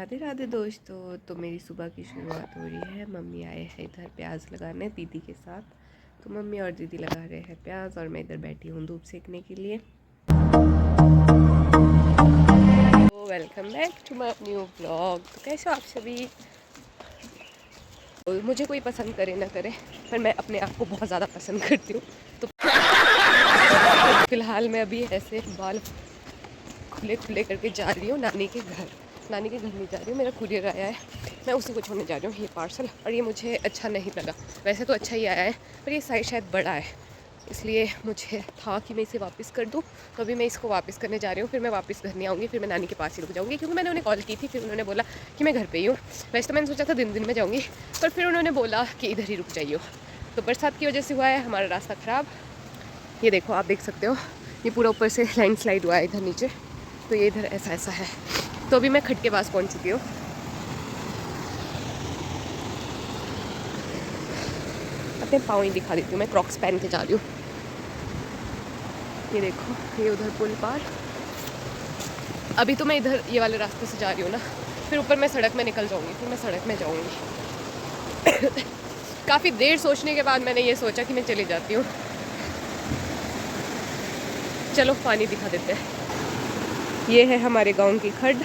राधे राधे दोस्तों। तो मेरी सुबह की शुरुआत हो रही है। मम्मी आए हैं इधर प्याज लगाने दीदी के साथ। तो मम्मी और दीदी लगा रहे हैं प्याज और मैं इधर बैठी हूँ धूप सेकने के लिए। तो welcome back to my new blog. तो कैसे हो आप सभी? तो मुझे कोई पसंद करे ना करे, पर मैं अपने आप को बहुत ज़्यादा पसंद करती हूँ। तो फिलहाल मैं अभी ऐसे बाल खुले खुले करके जा रही हूँ नानी के घर। नानी के घर नहीं जा रही हूँ, मेरा कुरियर आया है, मैं उसी को छोड़ने जा रही हूँ ये पार्सल। और ये मुझे अच्छा नहीं लगा, वैसे तो अच्छा ही आया है पर ये साइज़ शायद बड़ा है, इसलिए मुझे था कि मैं इसे वापस कर दूँ। तो अभी मैं इसको वापस करने जा रही हूँ, फिर मैं वापस घर नहीं आऊँगी, फिर मैं नानी के पास ही रुक जाऊँगी, क्योंकि मैंने उन्हें कॉल की थी, फिर उन्होंने बोला कि मैं घर पर ही हूँ। वैसे तो मैंने सोचा था दिन दिन में जाऊँगी, पर फिर उन्होंने बोला कि इधर ही रुक जाइए। तो बरसात की वजह से हुआ है हमारा रास्ता ख़राब। ये देखो, आप देख सकते हो, ये पूरा ऊपर से लैंडस्लाइड हुआ है इधर नीचे, तो ये इधर ऐसा ऐसा है। तो अभी मैं खट के पास पहुंच चुकी हूँ। अपने पाँव ही दिखा देती हूँ, मैं क्रॉक्स पहन के जा रही हूँ। ये देखो, ये उधर पुल पार। अभी तो मैं इधर ये वाले रास्ते से जा रही हूँ ना, फिर ऊपर मैं सड़क में निकल जाऊँगी, फिर मैं सड़क में जाऊँगी। काफ़ी देर सोचने के बाद मैंने ये सोचा कि मैं चली जाती हूँ। चलो पानी दिखा देते हैं। ये है हमारे गांव की खड्ड।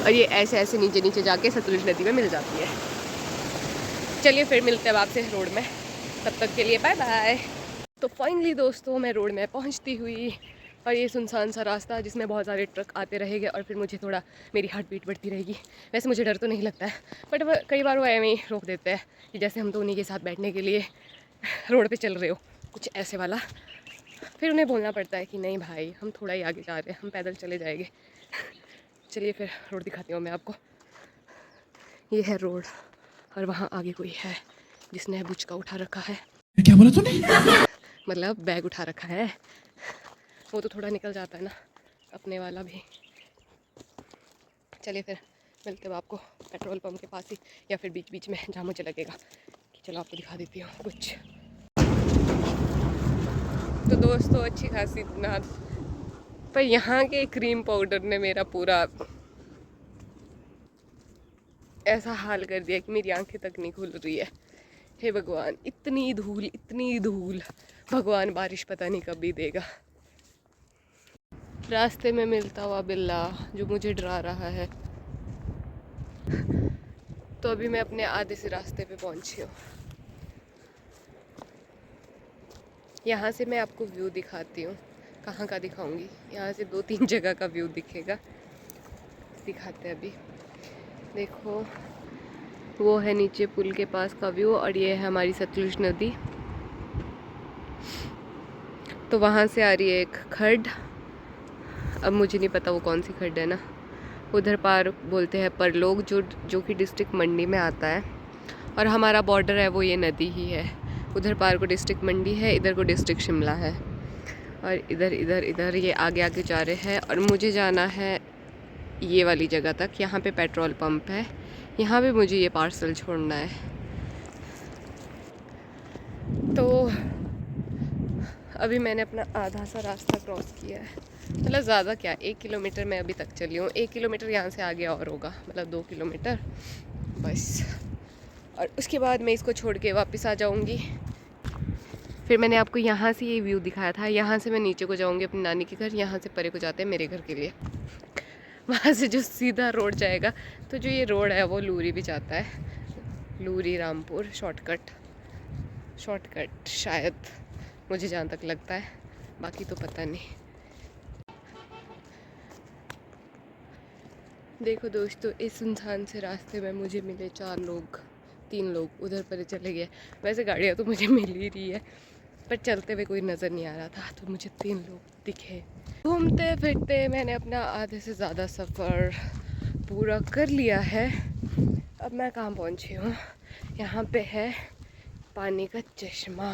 और ये ऐसे ऐसे नीचे नीचे जाके सतलुज नदी में मिल जाती है। चलिए फिर मिलते हैं आपसे रोड में, तब तक के लिए बाय बाय। तो फाइनली दोस्तों मैं रोड में पहुंचती हुई, और ये सुनसान सा रास्ता जिसमें बहुत सारे ट्रक आते रहेंगे और फिर मुझे थोड़ा मेरी हार्ट बीट बढ़ती रहेगी। वैसे मुझे डर तो नहीं लगता है, बट कई बार वो ऐਵੇਂ ही रोक देते हैं कि जैसे हम तो उन्हीं के साथ बैठने के लिए रोड पे चल रहे हो, कुछ ऐसे वाला। फिर उन्हें बोलना पड़ता है कि नहीं भाई, हम थोड़ा ही आगे जा रहे हैं, हम पैदल चले जाएंगे। चलिए फिर रोड दिखाती हूँ मैं आपको। ये है रोड, और वहाँ आगे कोई है जिसने बुचका उठा रखा है। क्या बोला तूने? मतलब बैग उठा रखा है। वो तो थोड़ा निकल जाता है ना, अपने वाला भी। चलिए फिर मिलते हैं आपको पेट्रोल पंप के पास ही, या फिर बीच बीच में जहाँ मुझे लगेगा कि चलो आपको दिखा देती हूँ कुछ। तो दोस्तों अच्छी खासी ना, पर यहाँ के क्रीम पाउडर ने मेरा पूरा ऐसा हाल कर दिया कि मेरी आंखें तक नहीं खुल रही है। हे भगवान, इतनी धूल इतनी धूल। भगवान बारिश पता नहीं कब भी देगा। रास्ते में मिलता हुआ बिल्ला जो मुझे डरा रहा है। तो अभी मैं अपने आधे से रास्ते पे पहुंची हूँ। यहाँ से मैं आपको व्यू दिखाती हूँ। कहाँ का दिखाऊंगी? यहाँ से 2-3 जगह का व्यू दिखेगा, दिखाते हैं अभी। देखो, वो है नीचे पुल के पास का व्यू, और ये है हमारी सतलुज नदी। तो वहाँ से आ रही है एक खड्ड। अब मुझे नहीं पता वो कौन सी खड्ड है ना। उधर पार बोलते हैं परलोग, जो कि डिस्ट्रिक्ट मंडी में आता है, और हमारा बॉर्डर है वो ये नदी ही है। उधर पार को डिस्ट्रिक्ट मंडी है, इधर को डिस्ट्रिक्ट शिमला है, और इधर इधर इधर ये आगे आगे जा रहे हैं। और मुझे जाना है ये वाली जगह तक, यहाँ पे पेट्रोल पंप है, यहाँ पे मुझे ये पार्सल छोड़ना है। तो अभी मैंने अपना आधा सा रास्ता क्रॉस किया है, मतलब ज़्यादा क्या, 1 किलोमीटर मैं अभी तक चली हूँ। 1 किलोमीटर यहाँ से आगे और होगा, मतलब 2 किलोमीटर बस। और उसके बाद मैं इसको छोड़ के वापस आ जाऊँगी। फिर मैंने आपको यहाँ से ये व्यू दिखाया था, यहाँ से मैं नीचे को जाऊँगी अपनी नानी के घर, यहाँ से परे को जाते हैं मेरे घर के लिए। वहाँ से जो सीधा रोड जाएगा, तो जो ये रोड है वो लूरी भी जाता है, लूरी रामपुर शॉर्टकट शायद, मुझे जहाँ तक लगता है, बाकी तो पता नहीं। देखो दोस्तों, इस सुनसान से रास्ते में मुझे मिले 4 लोग, 3 लोग उधर पर चले गए। वैसे गाड़ियाँ तो मुझे मिल ही रही है, पर चलते हुए कोई नज़र नहीं आ रहा था, तो मुझे 3 लोग दिखे। घूमते फिरते मैंने अपना आधे से ज़्यादा सफ़र पूरा कर लिया है। अब मैं कहाँ पहुँची हूँ? यहाँ पे है पानी का चश्मा।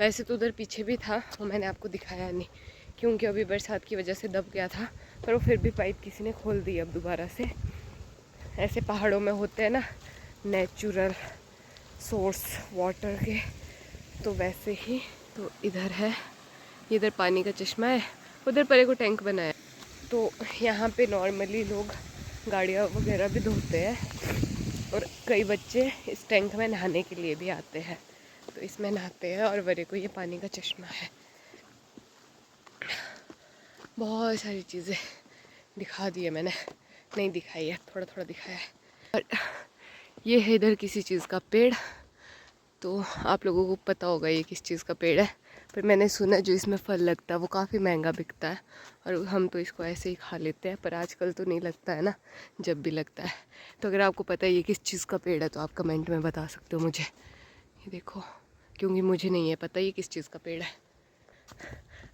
वैसे तो उधर पीछे भी था, वो मैंने आपको दिखाया नहीं, क्योंकि अभी बरसात की वजह से दब गया था, पर वो फिर भी पाइप किसी ने खोल दी अब दोबारा से। ऐसे पहाड़ों में होते हैं ना नेचुरल सोर्स वाटर के, तो वैसे ही। तो इधर है ये इधर पानी का चश्मा है, उधर परे को टैंक बनाया है। तो यहाँ पे नॉर्मली लोग गाड़ियाँ वगैरह भी धोते हैं और कई बच्चे इस टैंक में नहाने के लिए भी आते हैं, तो इसमें नहाते हैं। और वरे को ये पानी का चश्मा है। बहुत सारी चीज़ें दिखा दी है मैंने, नहीं दिखाई है, थोड़ा थोड़ा दिखाया है। और ये है इधर किसी चीज़ का पेड़, तो आप लोगों को पता होगा ये किस चीज़ का पेड़ है। पर मैंने सुना जो इसमें फल लगता है वो काफ़ी महंगा बिकता है, और हम तो इसको ऐसे ही खा लेते हैं। पर आजकल तो नहीं लगता है ना, जब भी लगता है। तो अगर आपको पता है ये किस चीज़ का पेड़ है तो आप कमेंट में बता सकते हो मुझे। ये देखो, क्योंकि मुझे नहीं है पता ये किस चीज़ का पेड़ है।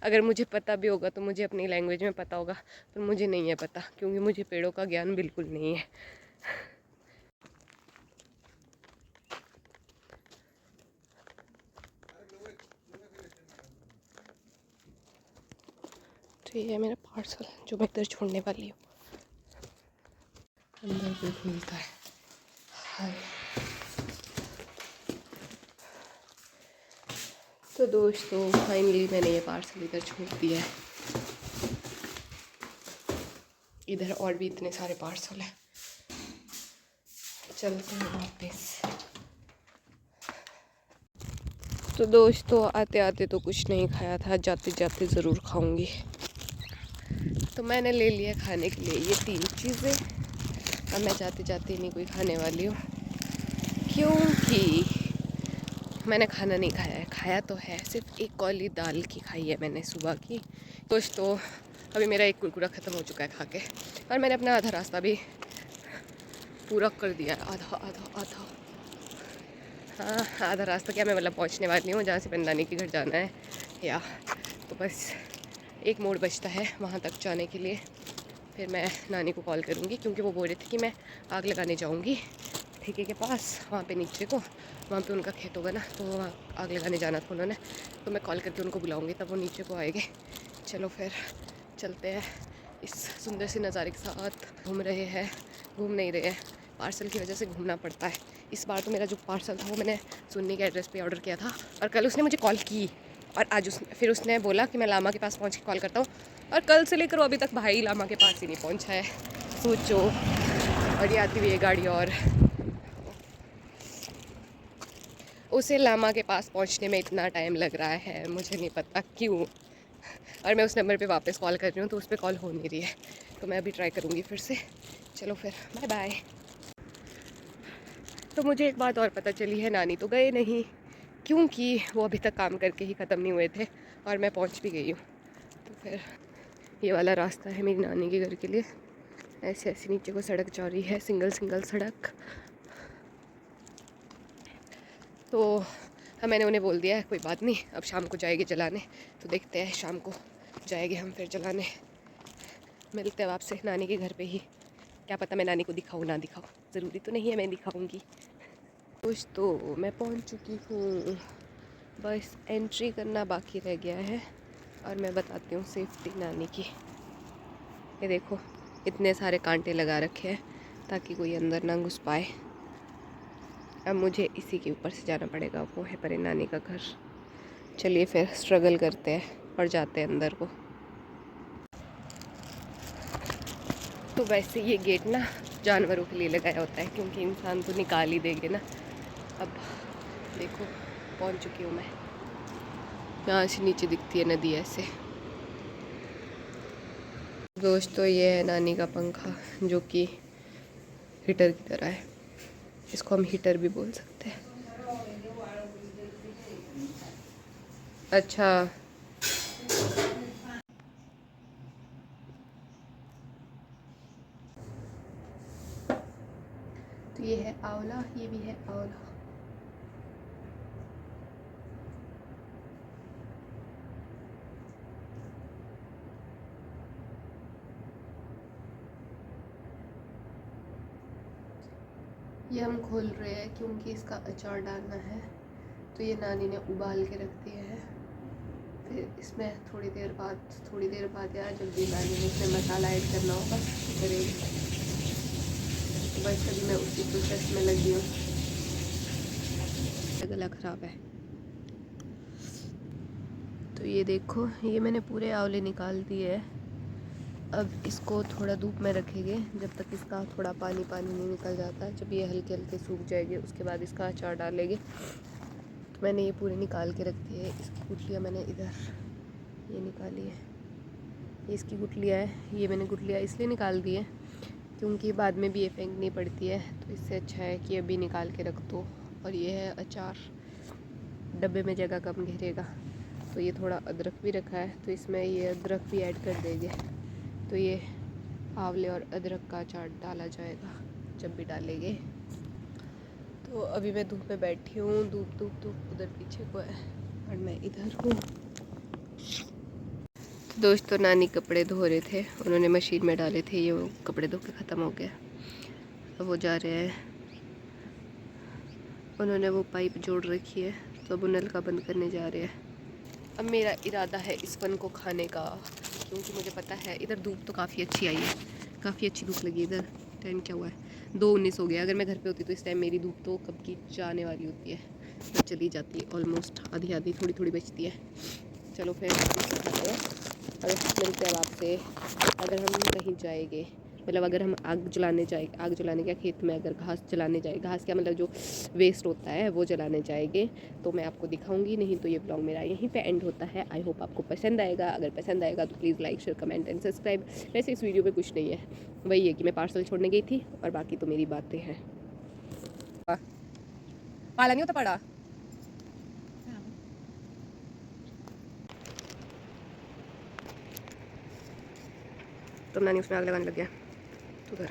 अगर मुझे पता भी होगा तो मुझे अपनी लैंग्वेज में पता होगा, पर मुझे नहीं है पता, क्योंकि मुझे पेड़ों का ज्ञान बिल्कुल नहीं है। तो ये है मेरा पार्सल जो मैं इधर छोड़ने वाली हूँ। अंदर भी खुलता है। हाय। तो दोस्तों फाइनली मैंने ये पार्सल इधर छोड़ दिया है। इधर और भी इतने सारे पार्सल हैं, चलते हैं वापस। तो दोस्तों आते आते तो कुछ नहीं खाया था, जाते जाते ज़रूर खाऊंगी। तो मैंने ले लिया खाने के लिए ये 3 चीज़ें, और मैं जाते जाते नहीं कोई खाने वाली हूँ, क्योंकि मैंने खाना नहीं खाया है। खाया तो है, सिर्फ एक कौली दाल की खाई है मैंने सुबह की। दोस्तों अभी मेरा एक कुरकुरा ख़त्म हो चुका है खा के, और मैंने अपना आधा रास्ता भी पूरा कर दिया है। आधा आधा आधा हाँ, आधा रास्ता क्या, मैं मतलब पहुंचने वाली हूँ जहाँ से मैंने नानी के घर जाना है। या तो बस एक मोड़ बचता है वहाँ तक जाने के लिए। फिर मैं नानी को कॉल करूँगी, क्योंकि वो बोल रही थी कि मैं आग लगाने जाऊँगी ठेके के पास, वहाँ पे नीचे को, वहाँ पे उनका खेत होगा ना, तो वहाँ आग लगाने जाना था उन्होंने। तो मैं कॉल करके उनको बुलाऊँगी, तब वो नीचे को आएंगे। चलो फिर चलते हैं। इस सुंदर सी नज़ारे के साथ घूम रहे हैं, घूम नहीं रहे हैं, पार्सल की वजह से घूमना पड़ता है। इस बार तो मेरा जो पार्सल था वो मैंने सुन्नी के एड्रेस पे ऑर्डर किया था, और कल उसने मुझे कॉल की, और आज फिर उसने बोला कि मैं लामा के पास पहुंच के कॉल करता हूँ, और कल से लेकर अभी तक भाई लामा के पास ही नहीं पहुंचा है। सोचो। और ये आती हुई है गाड़ी, और उसे लामा के पास पहुंचने में इतना टाइम लग रहा है, मुझे नहीं पता क्यों। और मैं उस नंबर पे वापस कॉल कर रही हूँ तो उस पर कॉल हो नहीं रही है, तो मैं अभी ट्राई करूँगी फिर से। चलो फिर बाय बाय। तो मुझे एक बात और पता चली है, नानी तो गए नहीं, क्योंकि वो अभी तक काम करके ही ख़त्म नहीं हुए थे, और मैं पहुँच भी गई हूँ। तो फिर ये वाला रास्ता है मेरी नानी के घर के लिए। ऐसे ऐसे नीचे को सड़क जा रही है, सिंगल सिंगल सड़क। तो हाँ, मैंने उन्हें बोल दिया है कोई बात नहीं, अब शाम को जाएगी जलाने। तो देखते हैं, शाम को जाएंगे हम फिर जलाने। मिलते हैं आपसे नानी के घर पे ही। क्या पता मैं नानी को दिखाऊँ ना दिखाऊँ, ज़रूरी तो नहीं है मैं दिखाऊँगी। दोस्तों मैं पहुंच चुकी हूँ, बस एंट्री करना बाकी रह गया है। और मैं बताती हूँ सेफ्टी नानी की। ये देखो इतने सारे कांटे लगा रखे हैं ताकि कोई अंदर ना घुस पाए। अब मुझे इसी के ऊपर से जाना पड़ेगा, वो है परे नानी का घर। चलिए फिर स्ट्रगल करते हैं और जाते हैं अंदर को। तो वैसे ये गेट ना जानवरों के लिए लगाया होता है, क्योंकि इंसान तो निकाल ही देंगे ना। अब देखो पहुंच चुकी हूँ मैं, यहाँ से नीचे दिखती है नदी ऐसे। दोस्तों ये है नानी का पंखा, जो कि हीटर की तरह है, इसको हम हीटर भी बोल सकते हैं। अच्छा तो ये है आंवला, ये भी है आंवला। ये हम खोल रहे हैं क्योंकि इसका अचार डालना है, तो ये नानी ने उबाल के रख दिया है। फिर इसमें थोड़ी देर बाद यार जब भी नानी ने इसमें मसाला ऐड करना होगा तो करेंगे। तो बस अभी मैं उसी प्रोसेस में लगी हूँ। गला ख़राब है तो ये देखो, ये मैंने पूरे आंवले निकाल दिए हैं। अब इसको थोड़ा धूप में रखेंगे जब तक इसका थोड़ा पानी नहीं निकल जाता। जब ये हल्के हल्के सूख जाएंगे उसके बाद इसका अचार डालेंगे। तो मैंने ये पूरे निकाल के रख दिए है। इसकी गुठलियाँ मैंने इधर ये निकाली है, ये इसकी गुठलियाँ है। ये मैंने गुठलियाँ इसलिए निकाल दी है क्योंकि बाद में भी ये फेंकनी पड़ती है, तो इससे अच्छा है कि अभी निकाल के रख दो। और ये है अचार, डब्बे में जगह कम घेरेगा। तो ये थोड़ा अदरक भी रखा है, तो इसमें ये अदरक भी ऐड कर देंगे। तो ये आंवले और अदरक का अचार डाला जाएगा जब भी डालेंगे। तो अभी मैं धूप में बैठी हूँ, धूप उधर पीछे को है और मैं इधर हूँ। तो दोस्तों नानी कपड़े धो रहे थे, उन्होंने मशीन में डाले थे, ये वो कपड़े धो के ख़त्म हो गया। अब वो जा रहे हैं, उन्होंने वो पाइप जोड़ रखी है तो अब नल का बंद करने जा रहे हैं। अब मेरा इरादा है इस वन को खाने का, क्योंकि मुझे पता है इधर धूप तो काफ़ी अच्छी आई है, काफ़ी अच्छी धूप लगी। इधर टाइम क्या हुआ है, 2:19 हो गया। अगर मैं घर पे होती तो इस टाइम मेरी धूप तो कब की जाने वाली होती है, तो चली जाती है ऑलमोस्ट, आधी आधी थोड़ी बचती है। चलो फिर खाते हैं और मिलते हैं आपसे। अगर हम कहीं जाएंगे, मतलब अगर हम आग जलाने क्या, खेत में अगर घास जलाने जाए, घास क्या मतलब जो वेस्ट होता है वो जलाने जाएंगे, तो मैं आपको दिखाऊंगी। नहीं तो ये ब्लॉग मेरा यहीं पे एंड होता है। आई होप आपको पसंद आएगा। अगर पसंद आएगा तो please like share comment and subscribe. वैसे इस वीडियो में कुछ नहीं है, वही है कि मैं पार्सल छोड़ने गई थी और बाकी तो मेरी बातें हैं। पाला नहीं होता पड़ा, तो नानी उसमें आग लगाने लग गया। तो उधर